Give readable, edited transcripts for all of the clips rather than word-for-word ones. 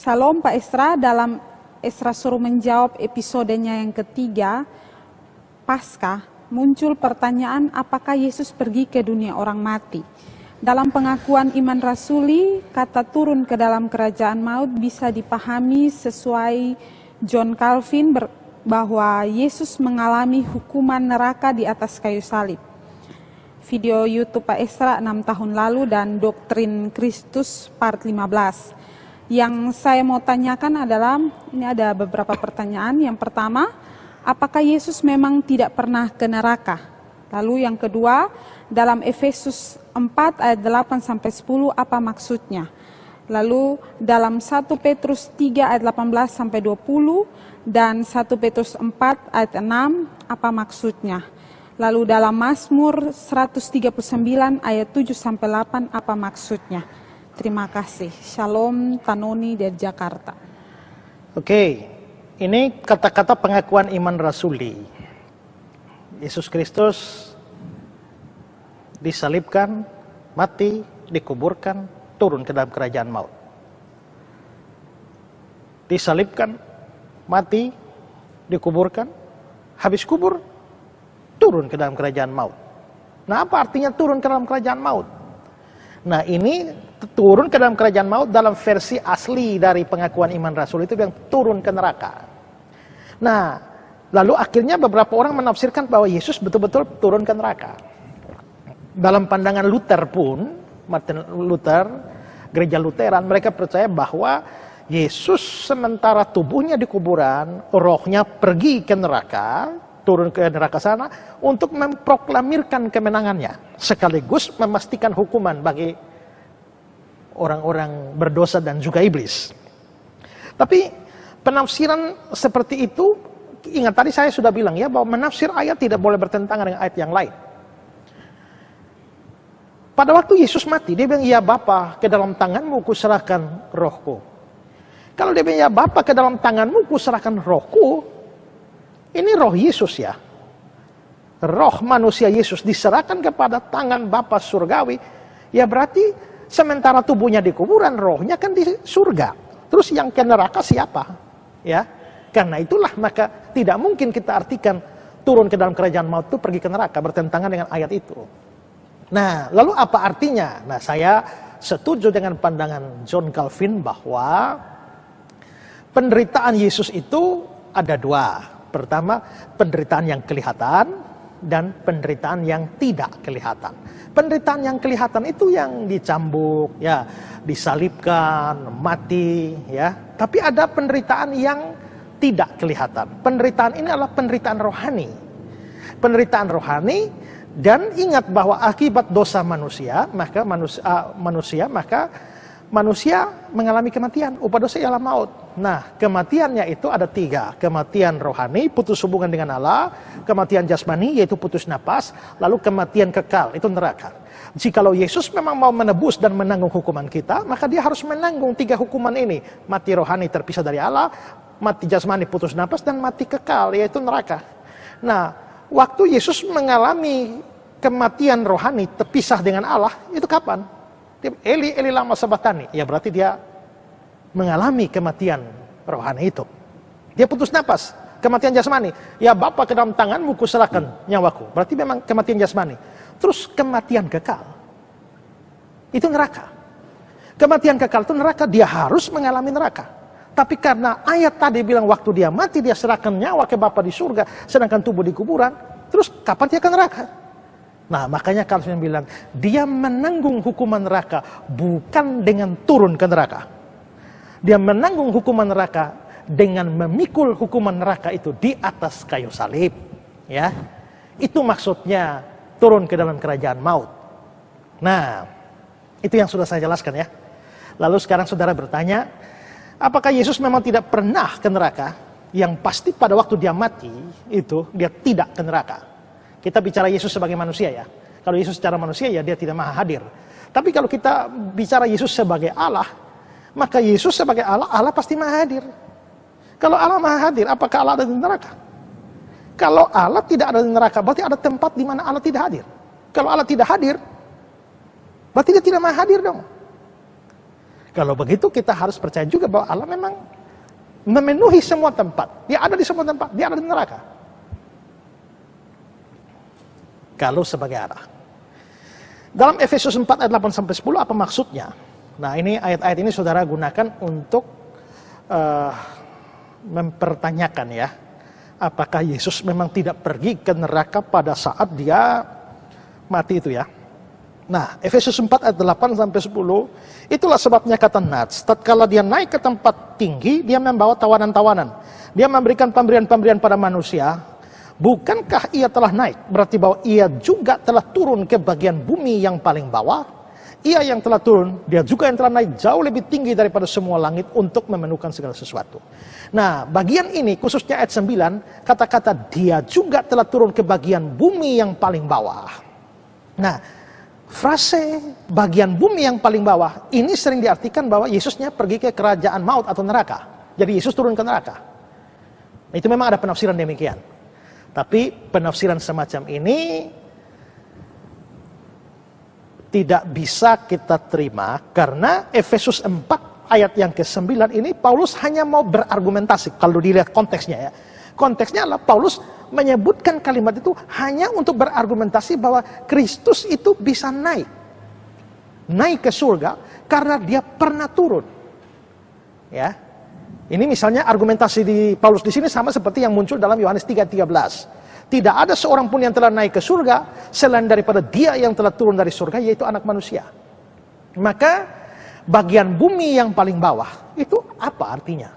Shalom Pak Esra, dalam Esra suruh menjawab episodenya yang ketiga, Paskah, muncul pertanyaan apakah Yesus pergi ke dunia orang mati. Dalam pengakuan iman rasuli, kata turun ke dalam kerajaan maut bisa dipahami sesuai John Calvin bahwa Yesus mengalami hukuman neraka di atas kayu salib. Video YouTube Pak Esra 6 tahun lalu dan Doktrin Kristus part 15. Yang saya mau tanyakan adalah, ini ada beberapa pertanyaan. Yang pertama, apakah Yesus memang tidak pernah ke neraka? Lalu yang kedua, dalam Efesus 4 ayat 8-10 apa maksudnya? Lalu dalam 1 Petrus 3 ayat 18-20 dan 1 Petrus 4 ayat 6 apa maksudnya? Lalu dalam Mazmur 139 ayat 7-8 apa maksudnya? Terima kasih. Shalom, Tanoni dari Jakarta. Oke, ini kata-kata pengakuan iman rasuli. Yesus Kristus disalibkan, mati, dikuburkan, turun ke dalam kerajaan maut. Disalibkan, mati, dikuburkan, habis kubur, turun ke dalam kerajaan maut. Nah, apa artinya turun ke dalam kerajaan maut? Nah, ini turun ke dalam kerajaan maut dalam versi asli dari pengakuan iman rasul itu yang turun ke neraka. Nah, lalu akhirnya beberapa orang menafsirkan bahwa Yesus betul-betul turun ke neraka. Dalam pandangan Luther pun, Martin Luther, gereja Lutheran, mereka percaya bahwa Yesus sementara tubuhnya di kuburan, rohnya pergi ke neraka, turun ke neraka sana untuk memproklamirkan kemenangannya, sekaligus memastikan hukuman bagi orang-orang berdosa dan juga iblis. Tapi penafsiran seperti itu, ingat tadi saya sudah bilang ya, bahwa menafsir ayat tidak boleh bertentangan dengan ayat yang lain. Pada waktu Yesus mati, dia bilang, ya Bapa, ke dalam tanganmu kuserahkan rohku. Kalau dia bilang, ya Bapa, ke dalam tanganmu kuserahkan rohku, ini roh Yesus ya. Roh manusia Yesus diserahkan kepada tangan Bapa surgawi. Ya berarti sementara tubuhnya di kuburan, rohnya kan di surga. Terus yang ke neraka siapa? Ya, karena itulah maka tidak mungkin kita artikan turun ke dalam kerajaan maut itu pergi ke neraka, bertentangan dengan ayat itu. Nah, lalu apa artinya? Nah, saya setuju dengan pandangan John Calvin bahwa penderitaan Yesus itu ada dua. Pertama, penderitaan yang kelihatan dan penderitaan yang tidak kelihatan. Penderitaan yang kelihatan itu yang dicambuk, ya, disalibkan, mati, ya. Tapi ada penderitaan yang tidak kelihatan. Penderitaan ini adalah penderitaan rohani. Penderitaan rohani, dan ingat bahwa akibat dosa manusia, maka manusia mengalami kematian. Upah dosa ialah maut. Nah, kematiannya itu ada tiga. Kematian rohani, putus hubungan dengan Allah. Kematian jasmani, yaitu putus napas. Lalu kematian kekal, itu neraka. Jikalau Yesus memang mau menebus dan menanggung hukuman kita, maka dia harus menanggung tiga hukuman ini. Mati rohani terpisah dari Allah, mati jasmani putus napas, dan mati kekal, yaitu neraka. Nah, waktu Yesus mengalami kematian rohani terpisah dengan Allah, itu kapan? Eli, Eli lama sabatani. Ya berarti dia mengalami kematian rohani itu. Dia putus napas, kematian jasmani. Ya Bapa, ke dalam tanganmu kuserahkan nyawaku. Berarti memang kematian jasmani. Terus kematian kekal, itu neraka. Kematian kekal itu neraka, dia harus mengalami neraka. Tapi karena ayat tadi bilang waktu dia mati, dia serahkan nyawa ke Bapa di surga, sedangkan tubuh di kuburan. Terus kapan dia ke neraka? Nah, makanya Calvin bilang, dia menanggung hukuman neraka bukan dengan turun ke neraka. Dia menanggung hukuman neraka dengan memikul hukuman neraka itu di atas kayu salib. Ya, itu maksudnya turun ke dalam kerajaan maut. Nah, itu yang sudah saya jelaskan ya. Lalu sekarang saudara bertanya, apakah Yesus memang tidak pernah ke neraka? Yang pasti pada waktu dia mati, itu dia tidak ke neraka. Kita bicara Yesus sebagai manusia ya. Kalau Yesus secara manusia ya dia tidak maha hadir. Tapi kalau kita bicara Yesus sebagai Allah, maka Yesus sebagai Allah, Allah pasti maha hadir. Kalau Allah maha hadir, apakah Allah ada di neraka? Kalau Allah tidak ada di neraka, berarti ada tempat di mana Allah tidak hadir. Kalau Allah tidak hadir, berarti dia tidak maha hadir dong. Kalau begitu kita harus percaya juga bahwa Allah memang memenuhi semua tempat. Dia ada di semua tempat, dia ada di neraka. Kalau sebagai arah. Dalam Efesus 4 ayat 8-10 apa maksudnya? Nah, ini ayat-ayat ini saudara gunakan untuk mempertanyakan ya, apakah Yesus memang tidak pergi ke neraka pada saat dia mati itu ya. Nah, Efesus 4 ayat 8-10, itulah sebabnya kata Nats, tatkala dia naik ke tempat tinggi, dia membawa tawanan-tawanan. Dia memberikan pemberian-pemberian pada manusia. Bukankah ia telah naik? Berarti bahwa ia juga telah turun ke bagian bumi yang paling bawah. Ia yang telah turun, dia juga yang telah naik jauh lebih tinggi daripada semua langit untuk memenuhkan segala sesuatu. Nah, bagian ini, khususnya ayat 9, kata-kata dia juga telah turun ke bagian bumi yang paling bawah. Nah, frase bagian bumi yang paling bawah ini sering diartikan bahwa Yesusnya pergi ke kerajaan maut atau neraka. Jadi Yesus turun ke neraka. Nah, itu memang ada penafsiran demikian. Tapi penafsiran semacam ini tidak bisa kita terima karena Efesus 4 ayat yang ke-9 ini Paulus hanya mau berargumentasi. Kalau dilihat konteksnya ya. Konteksnya adalah Paulus menyebutkan kalimat itu hanya untuk berargumentasi bahwa Kristus itu bisa naik ke surga karena dia pernah turun. Ya. Ini misalnya argumentasi di Paulus di sini sama seperti yang muncul dalam Yohanes 3:13. Tidak ada seorang pun yang telah naik ke surga selain daripada dia yang telah turun dari surga, yaitu anak manusia. Maka bagian bumi yang paling bawah itu apa artinya?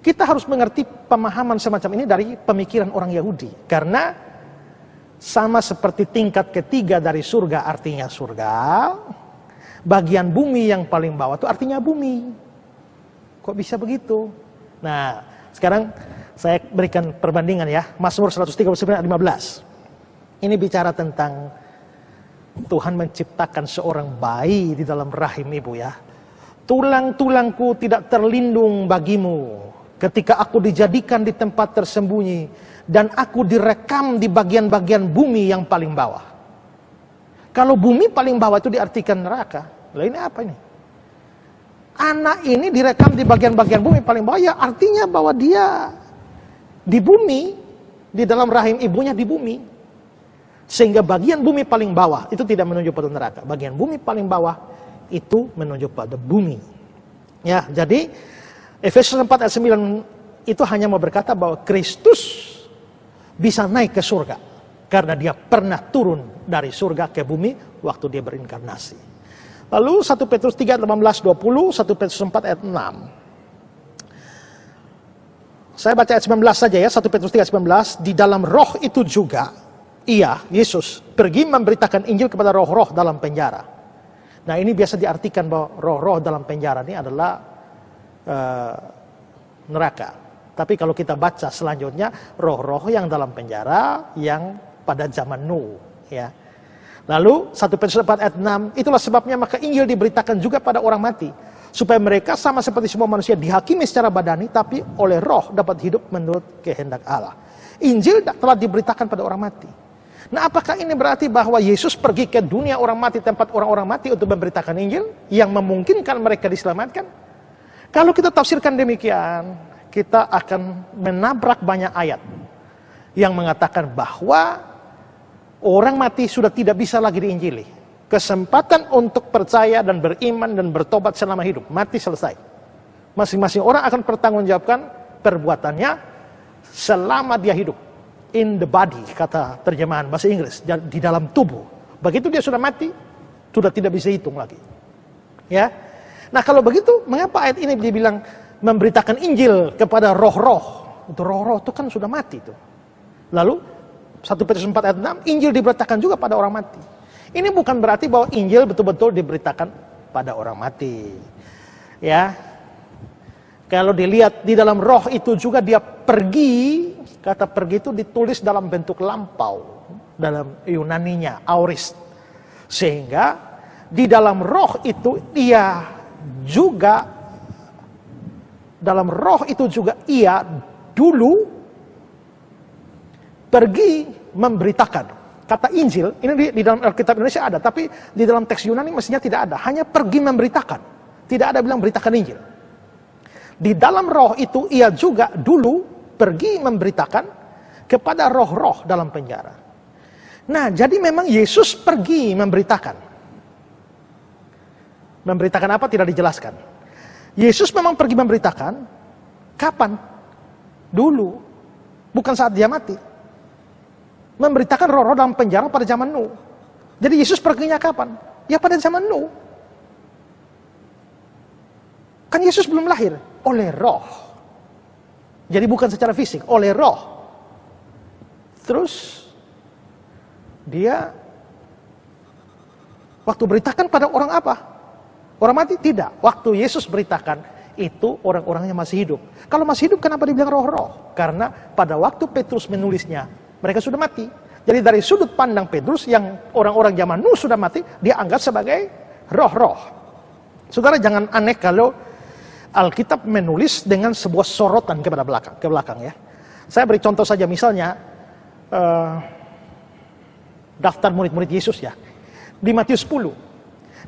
Kita harus mengerti pemahaman semacam ini dari pemikiran orang Yahudi. Karena sama seperti tingkat ketiga dari surga artinya surga, bagian bumi yang paling bawah itu artinya bumi. Kok bisa begitu? Nah, sekarang saya berikan perbandingan ya. Mazmur 139 ayat 15. Ini bicara tentang Tuhan menciptakan seorang bayi di dalam rahim ibu ya. Tulang-tulangku tidak terlindung bagimu ketika aku dijadikan di tempat tersembunyi dan aku direkam di bagian-bagian bumi yang paling bawah. Kalau bumi paling bawah itu diartikan neraka. Lah ini apa ini? Anak ini direkam di bagian-bagian bumi paling bawah, ya artinya bahwa dia di bumi, di dalam rahim ibunya di bumi. Sehingga bagian bumi paling bawah itu tidak menunjuk pada neraka. Bagian bumi paling bawah itu menunjuk pada bumi. Ya, jadi Efesus 4 ayat 9 itu hanya mau berkata bahwa Kristus bisa naik ke surga karena dia pernah turun dari surga ke bumi waktu dia berinkarnasi. Lalu 1 Petrus 3 ayat 18-20, 1 Petrus 4 ayat 6. Saya baca ayat 19 saja ya, 1 Petrus 3 ayat 19. Di dalam roh itu juga, ia, Yesus, pergi memberitakan Injil kepada roh-roh dalam penjara. Nah ini biasa diartikan bahwa roh-roh dalam penjara ini adalah neraka. Tapi kalau kita baca selanjutnya, roh-roh yang dalam penjara yang pada zaman Nuh. Ya. Lalu 1 Petrus 4 ayat 6, itulah sebabnya maka Injil diberitakan juga pada orang mati. Supaya mereka sama seperti semua manusia dihakimi secara badani, tapi oleh roh dapat hidup menurut kehendak Allah. Injil telah diberitakan pada orang mati. Nah apakah ini berarti bahwa Yesus pergi ke dunia orang mati, tempat orang-orang mati untuk memberitakan Injil yang memungkinkan mereka diselamatkan? Kalau kita tafsirkan demikian, kita akan menabrak banyak ayat yang mengatakan bahwa orang mati sudah tidak bisa lagi diinjili. Kesempatan untuk percaya dan beriman dan bertobat selama hidup. Mati selesai. Masing-masing orang akan bertanggungjawabkan perbuatannya selama dia hidup. In the body, kata terjemahan bahasa Inggris. Di dalam tubuh. Begitu dia sudah mati, sudah tidak bisa hitung lagi. Ya. Nah kalau begitu, mengapa ayat ini dibilang memberitakan Injil kepada roh-roh? Itu roh-roh itu kan sudah mati itu. Lalu 1 Petrus 4 ayat 6, Injil diberitakan juga pada orang mati. Ini bukan berarti bahwa Injil betul-betul diberitakan pada orang mati. Ya. Kalau dilihat di dalam roh itu juga dia pergi, kata pergi itu ditulis dalam bentuk lampau. Dalam Yunaninya, aorist. Sehingga di dalam roh itu dia juga, dalam roh itu juga ia dulu pergi memberitakan. Kata Injil, ini di dalam Alkitab Indonesia ada, tapi di dalam teks Yunani mestinya tidak ada. Hanya pergi memberitakan. Tidak ada bilang beritakan Injil. Di dalam roh itu ia juga dulu pergi memberitakan kepada roh-roh dalam penjara. Nah, jadi memang Yesus pergi memberitakan. Memberitakan apa tidak dijelaskan. Yesus memang pergi memberitakan. Kapan? Dulu. Bukan saat dia mati. Memberitakan roh-roh dalam penjara pada zaman Nuh. Jadi Yesus perginya kapan? Ya pada zaman Nuh. Kan Yesus belum lahir. Oleh roh. Jadi bukan secara fisik. Oleh roh. Terus dia waktu beritakan pada orang apa? Orang mati? Tidak. Waktu Yesus beritakan, itu orang-orangnya masih hidup. Kalau masih hidup, kenapa dibilang roh-roh? Karena pada waktu Petrus menulisnya, mereka sudah mati. Jadi dari sudut pandang Petrus, yang orang-orang zaman Nuh sudah mati, dia anggap sebagai roh-roh. Saudara jangan aneh kalau Alkitab menulis dengan sebuah sorotan ke belakang ya. Saya beri contoh saja, misalnya daftar murid-murid Yesus ya. Di Matius 10.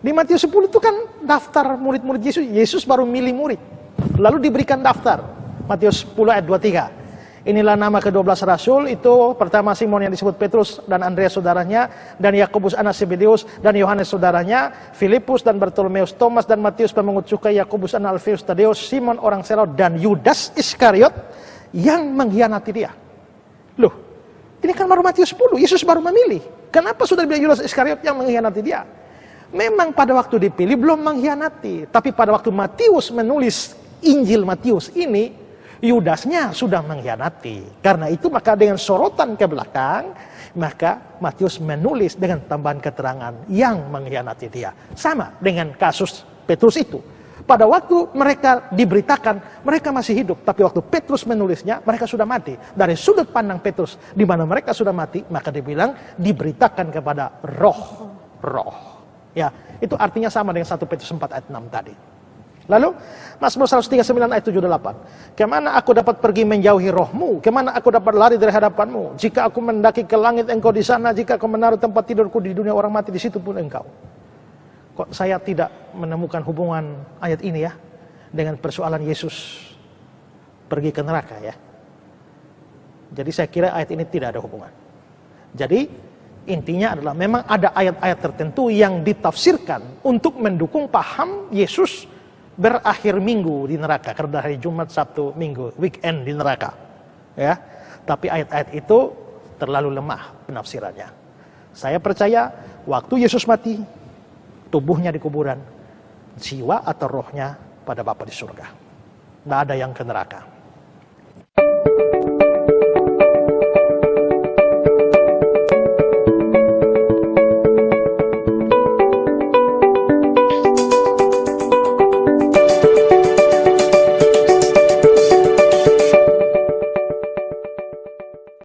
Di Matius 10 itu kan daftar murid-murid Yesus. Yesus baru milih murid. Lalu diberikan daftar. Matius 10 ayat 23. Inilah nama ke-12 rasul, itu pertama Simon yang disebut Petrus dan Andreas saudaranya, dan Yakobus anak Zebedeus dan Yohanes saudaranya, Filipus dan Bartolomeus, Thomas dan Matius pemungut cukai, Yakobus anak Alfeus, Tadeus, Simon orang Selot, dan Yudas Iskariot yang mengkhianati dia. Loh, ini kan baru Matius 10, Yesus baru memilih. Kenapa sudah bilang Yudas Iskariot yang mengkhianati dia? Memang pada waktu dipilih belum mengkhianati, tapi pada waktu Matius menulis Injil Matius ini, Yudasnya sudah mengkhianati. Karena itu maka dengan sorotan ke belakang, maka Matius menulis dengan tambahan keterangan yang mengkhianati dia. Sama dengan kasus Petrus itu. Pada waktu mereka diberitakan, mereka masih hidup. Tapi waktu Petrus menulisnya, mereka sudah mati. Dari sudut pandang Petrus, di mana mereka sudah mati, maka dibilang diberitakan kepada roh-roh. Ya, itu artinya sama dengan 1 Petrus 4 ayat 6 tadi. Lalu, Mazmur 139 ayat 7-8. Kemana aku dapat pergi menjauhi rohmu? Kemana aku dapat lari dari hadapanmu? Jika aku mendaki ke langit, engkau di sana. Jika aku menaruh tempat tidurku di dunia orang mati, di situ pun engkau. Kok saya tidak menemukan hubungan ayat ini ya dengan persoalan Yesus pergi ke neraka ya. Jadi saya kira ayat ini tidak ada hubungan. Jadi intinya adalah memang ada ayat-ayat tertentu yang ditafsirkan untuk mendukung paham Yesus berakhir minggu di neraka, karena hari Jumat, Sabtu, Minggu, weekend di neraka. Ya, tapi ayat-ayat itu terlalu lemah penafsirannya. Saya percaya waktu Yesus mati, tubuhnya di kuburan, jiwa atau rohnya pada Bapa di surga. Tidak ada yang ke neraka.